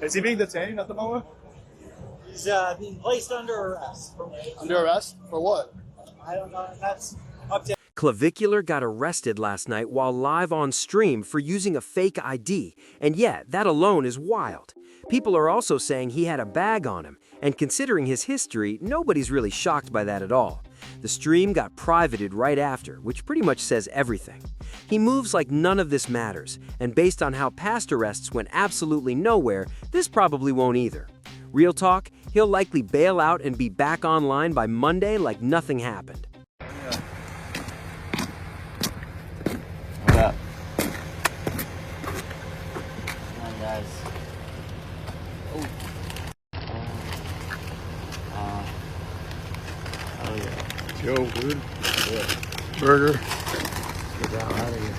Is he being detained at the moment? He's being placed under arrest. Under arrest? For what? I don't know. That's up to. Clavicular got arrested last night while live on stream for using a fake ID, and yeah, that alone is wild. People are also saying he had a bag on him, and considering his history, nobody's really shocked by that at all. The stream got privated right after, which pretty much says everything. He moves like none of this matters, and based on how past arrests went absolutely nowhere, this probably won't either. Real talk, he'll likely bail out and be back online by Monday like nothing happened. What up? Come on, guys. Oh yeah. Yo, dude. Yeah. Burger. Get the hell out of here.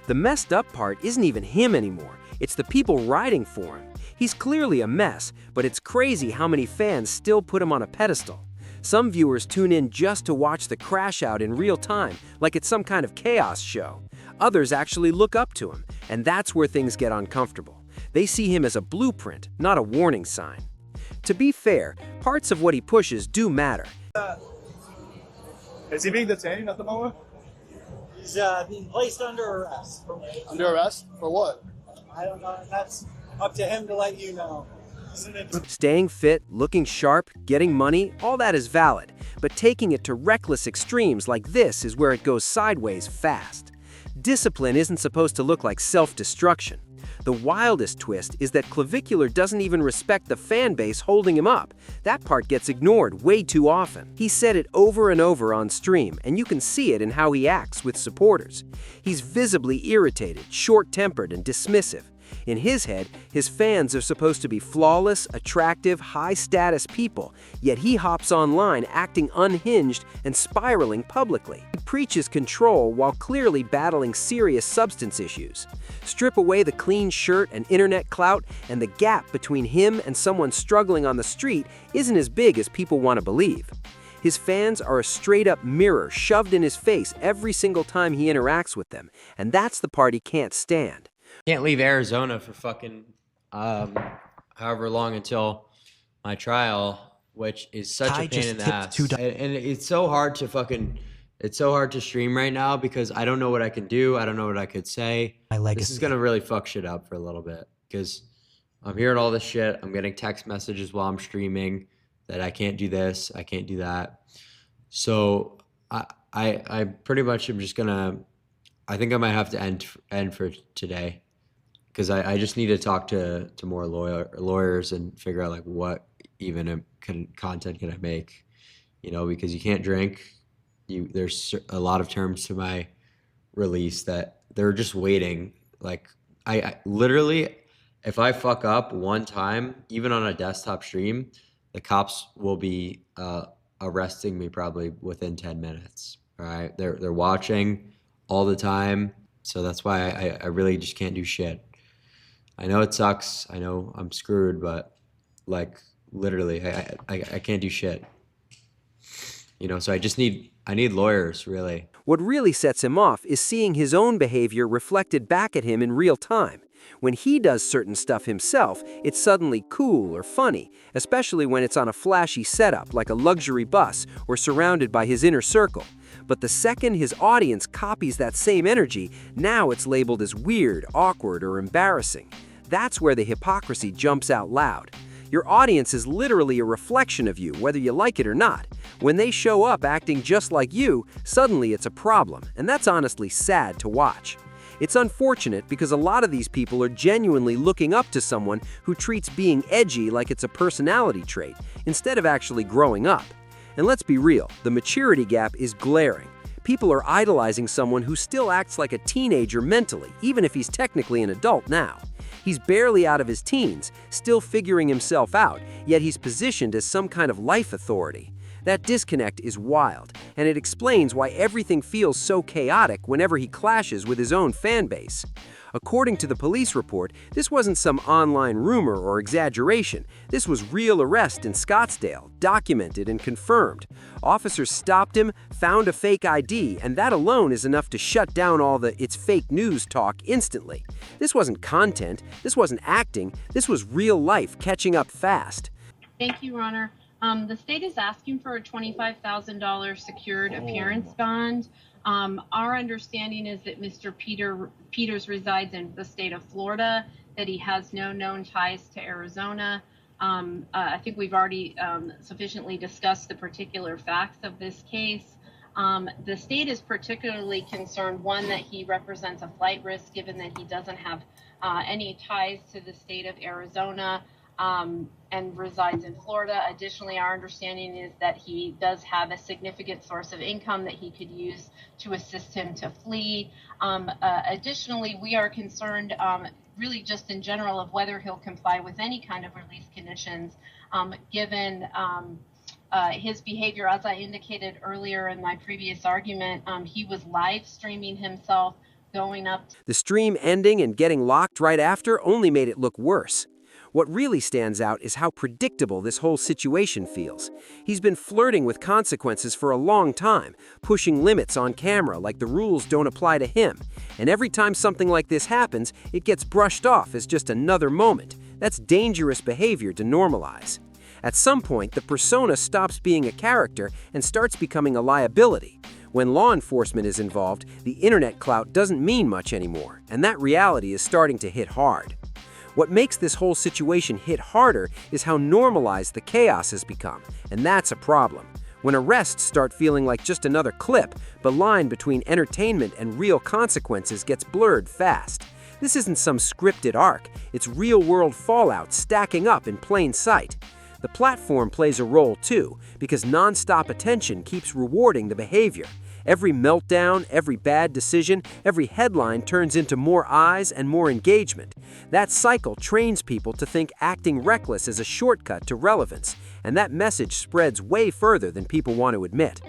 The messed up part isn't even him anymore, it's the people riding for him. He's clearly a mess, but it's crazy how many fans still put him on a pedestal. Some viewers tune in just to watch the crash out in real time, like it's some kind of chaos show. Others actually look up to him, and that's where things get uncomfortable. They see him as a blueprint, not a warning sign. To be fair, parts of what he pushes do matter. Is he being detained at the moment? He's being placed under arrest. Under arrest? For what? I don't know. That's up to him to let you know. Staying fit, looking sharp, getting money, all that is valid, but taking it to reckless extremes like this is where it goes sideways fast. Discipline isn't supposed to look like self-destruction. The wildest twist is that Clavicular doesn't even respect the fan base holding him up. That part gets ignored way too often. He said it over and over on stream, and you can see it in how he acts with supporters. He's visibly irritated, short-tempered, and dismissive. In his head, his fans are supposed to be flawless, attractive, high-status people, yet he hops online acting unhinged and spiraling publicly. He preaches control while clearly battling serious substance issues. Strip away the clean shirt and internet clout, and the gap between him and someone struggling on the street isn't as big as people want to believe. His fans are a straight-up mirror shoved in his face every single time he interacts with them, and that's the part he can't stand. Can't leave Arizona for fucking however long until my trial, which is such a pain in the ass. And it's so hard to stream right now because I don't know what I can do. I don't know what I could say. This is gonna really fuck shit up for a little bit because I'm hearing all this shit. I'm getting text messages while I'm streaming that I can't do this, I can't do that. So I pretty much am just gonna. I think I might have to end for today. Because I just need to talk to more lawyers and figure out like what even content can I make, you know, because you can't drink. There's a lot of terms to my release that they're just waiting. Like I literally, if I fuck up one time, even on a desktop stream, the cops will be arresting me probably within 10 minutes. All right, they're watching all the time, so that's why I really just can't do shit. I know it sucks. I know I'm screwed, but like literally, I can't do shit. You know, so I need lawyers, really. What really sets him off is seeing his own behavior reflected back at him in real time. When he does certain stuff himself, it's suddenly cool or funny, especially when it's on a flashy setup like a luxury bus or surrounded by his inner circle. But the second his audience copies that same energy, now it's labeled as weird, awkward, or embarrassing. That's where the hypocrisy jumps out loud. Your audience is literally a reflection of you, whether you like it or not. When they show up acting just like you, suddenly it's a problem, and that's honestly sad to watch. It's unfortunate because a lot of these people are genuinely looking up to someone who treats being edgy like it's a personality trait, instead of actually growing up. And let's be real, the maturity gap is glaring. People are idolizing someone who still acts like a teenager mentally, even if he's technically an adult now. He's barely out of his teens, still figuring himself out, yet he's positioned as some kind of life authority. That disconnect is wild, and it explains why everything feels so chaotic whenever he clashes with his own fan base. According to the police report, this wasn't some online rumor or exaggeration. This was real arrest in Scottsdale, documented and confirmed. Officers stopped him, found a fake ID, and that alone is enough to shut down all the "it's fake news" talk instantly. This wasn't content, this wasn't acting, this was real life catching up fast. Thank you, Your Honor. The state is asking for a $25,000 secured appearance bond. Our understanding is that Mr. Peters resides in the state of Florida, that he has no known ties to Arizona. I think we've already sufficiently discussed the particular facts of this case. The state is particularly concerned, one, that he represents a flight risk given that he doesn't have any ties to the state of Arizona, and resides in Florida. Additionally, our understanding is that he does have a significant source of income that he could use to assist him to flee. Additionally, we are concerned really just in general of whether he'll comply with any kind of release conditions, given his behavior. As I indicated earlier in my previous argument, he was live streaming himself going up. The stream ending and getting locked right after only made it look worse. What really stands out is how predictable this whole situation feels. He's been flirting with consequences for a long time, pushing limits on camera like the rules don't apply to him. And every time something like this happens, it gets brushed off as just another moment. That's dangerous behavior to normalize. At some point, the persona stops being a character and starts becoming a liability. When law enforcement is involved, the internet clout doesn't mean much anymore, and that reality is starting to hit hard. What makes this whole situation hit harder is how normalized the chaos has become, and that's a problem. When arrests start feeling like just another clip, the line between entertainment and real consequences gets blurred fast. This isn't some scripted arc, it's real-world fallout stacking up in plain sight. The platform plays a role too, because non-stop attention keeps rewarding the behavior. Every meltdown, every bad decision, every headline turns into more eyes and more engagement. That cycle trains people to think acting reckless is a shortcut to relevance, and that message spreads way further than people want to admit.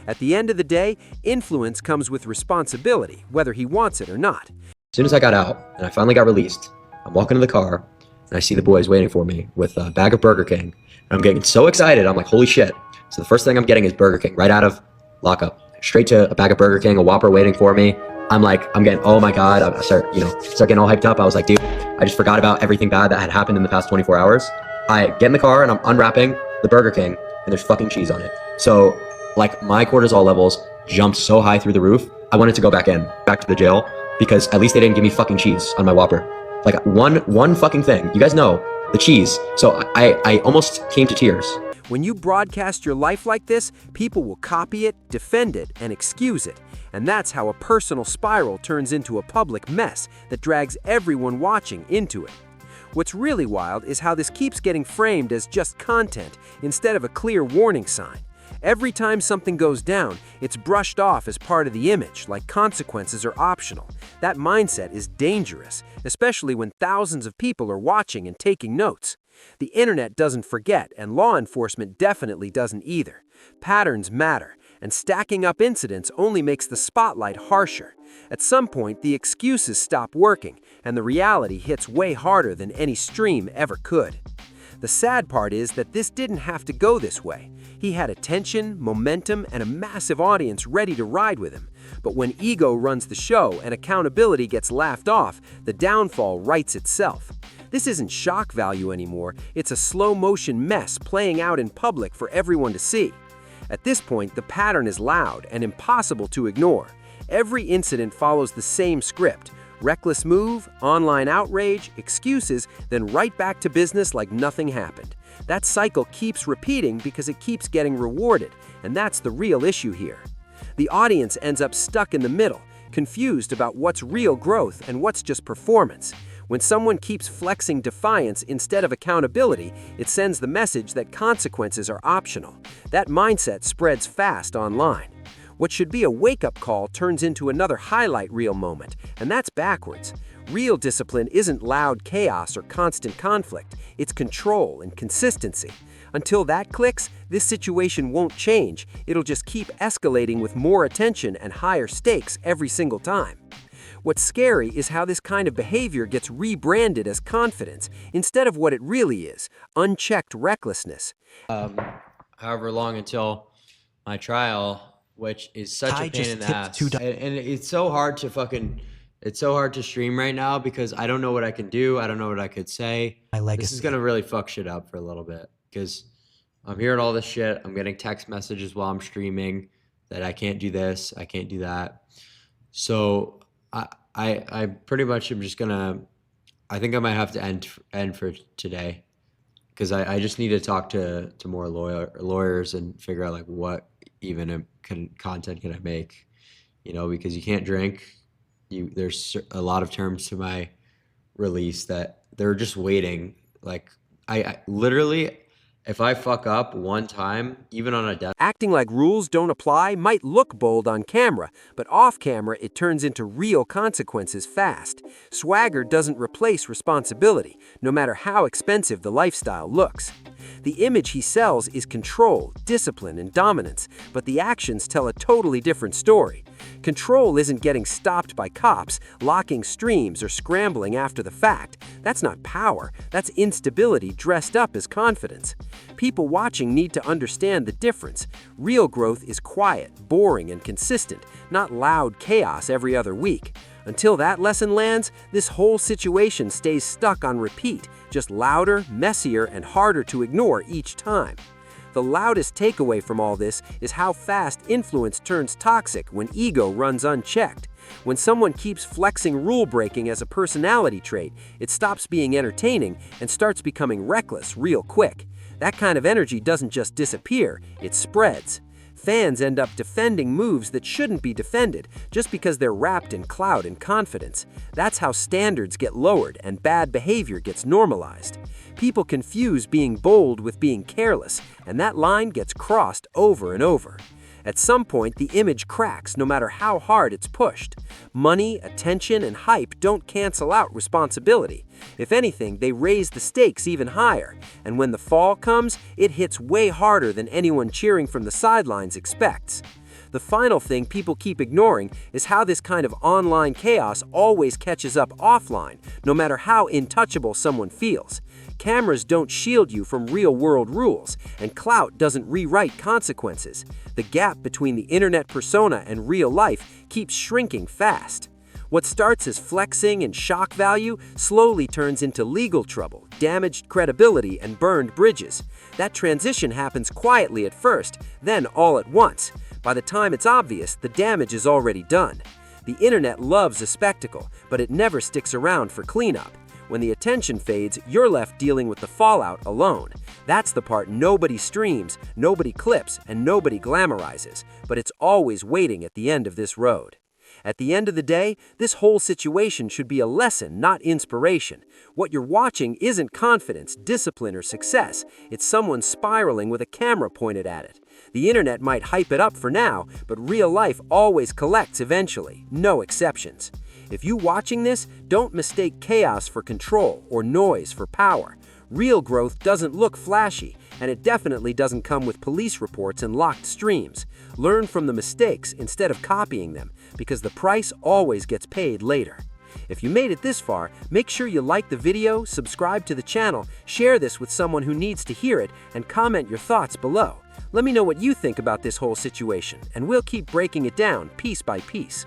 At the end of the day, influence comes with responsibility, whether he wants it or not. As soon as I got out and I finally got released, I'm walking to the car and I see the boys waiting for me with a bag of Burger King. And I'm getting so excited, I'm like, holy shit. So the first thing I'm getting is Burger King right out of lockup. Straight to a bag of Burger King, a Whopper waiting for me. I'm getting, oh my God. I start getting all hyped up. I was like, dude, I just forgot about everything bad that had happened in the past 24 hours. I get in the car and I'm unwrapping the Burger King and there's fucking cheese on it. So like my cortisol levels jumped so high through the roof. I wanted to go back to the jail because at least they didn't give me fucking cheese on my Whopper. Like one fucking thing. You guys know the cheese. So I almost came to tears. When you broadcast your life like this, people will copy it, defend it, and excuse it. And that's how a personal spiral turns into a public mess that drags everyone watching into it. What's really wild is how this keeps getting framed as just content instead of a clear warning sign. Every time something goes down, it's brushed off as part of the image, like consequences are optional. That mindset is dangerous, especially when thousands of people are watching and taking notes. The internet doesn't forget, and law enforcement definitely doesn't either. Patterns matter, and stacking up incidents only makes the spotlight harsher. At some point, the excuses stop working, and the reality hits way harder than any stream ever could. The sad part is that this didn't have to go this way. He had attention, momentum, and a massive audience ready to ride with him. But when ego runs the show and accountability gets laughed off, the downfall writes itself. This isn't shock value anymore, it's a slow-motion mess playing out in public for everyone to see. At this point, the pattern is loud and impossible to ignore. Every incident follows the same script: reckless move, online outrage, excuses, then right back to business like nothing happened. That cycle keeps repeating because it keeps getting rewarded, and that's the real issue here. The audience ends up stuck in the middle, confused about what's real growth and what's just performance. When someone keeps flexing defiance instead of accountability, it sends the message that consequences are optional. That mindset spreads fast online. What should be a wake-up call turns into another highlight reel moment, and that's backwards. Real discipline isn't loud chaos or constant conflict, it's control and consistency. Until that clicks, this situation won't change, it'll just keep escalating with more attention and higher stakes every single time. What's scary is how this kind of behavior gets rebranded as confidence instead of what it really is, unchecked recklessness. However long until my trial, which is such a pain in the ass. And it's so hard to stream right now because I don't know what I can do. I don't know what I could say. This is gonna really fuck shit up for a little bit because I'm hearing all this shit. I'm getting text messages while I'm streaming that I can't do this, I can't do that. So I pretty much am just gonna, I think I might have to end for today because I just need to talk to more lawyers and figure out like what even content can I make, you know, because you can't drink. There's a lot of terms to my release that they're just waiting. Like I literally, if I fuck up one time, even on a death. Acting like rules don't apply might look bold on camera, but off camera it turns into real consequences fast. Swagger doesn't replace responsibility, no matter how expensive the lifestyle looks. The image he sells is control, discipline, and dominance, but the actions tell a totally different story. Control isn't getting stopped by cops, locking streams, or scrambling after the fact. That's not power, that's instability dressed up as confidence. People watching need to understand the difference. Real growth is quiet, boring, and consistent, not loud chaos every other week. Until that lesson lands, this whole situation stays stuck on repeat, just louder, messier, and harder to ignore each time. The loudest takeaway from all this is how fast influence turns toxic when ego runs unchecked. When someone keeps flexing rule-breaking as a personality trait, it stops being entertaining and starts becoming reckless real quick. That kind of energy doesn't just disappear, it spreads. Fans end up defending moves that shouldn't be defended just because they're wrapped in clout and confidence. That's how standards get lowered and bad behavior gets normalized. People confuse being bold with being careless, and that line gets crossed over and over. At some point, the image cracks no matter how hard it's pushed. Money, attention, and hype don't cancel out responsibility. If anything, they raise the stakes even higher. And when the fall comes, it hits way harder than anyone cheering from the sidelines expects. The final thing people keep ignoring is how this kind of online chaos always catches up offline, no matter how intouchable someone feels. Cameras don't shield you from real-world rules, and clout doesn't rewrite consequences. The gap between the internet persona and real life keeps shrinking fast. What starts as flexing and shock value slowly turns into legal trouble, damaged credibility, and burned bridges. That transition happens quietly at first, then all at once. By the time it's obvious, the damage is already done. The internet loves a spectacle, but it never sticks around for cleanup. When the attention fades, you're left dealing with the fallout alone. That's the part nobody streams, nobody clips, and nobody glamorizes, but it's always waiting at the end of this road. At the end of the day, this whole situation should be a lesson, not inspiration. What you're watching isn't confidence, discipline, or success. It's someone spiraling with a camera pointed at it. The internet might hype it up for now, but real life always collects eventually, no exceptions. If you watching this, don't mistake chaos for control or noise for power. Real growth doesn't look flashy, and it definitely doesn't come with police reports and locked streams. Learn from the mistakes instead of copying them, because the price always gets paid later. If you made it this far, make sure you like the video, subscribe to the channel, share this with someone who needs to hear it, and comment your thoughts below. Let me know what you think about this whole situation, and we'll keep breaking it down piece by piece.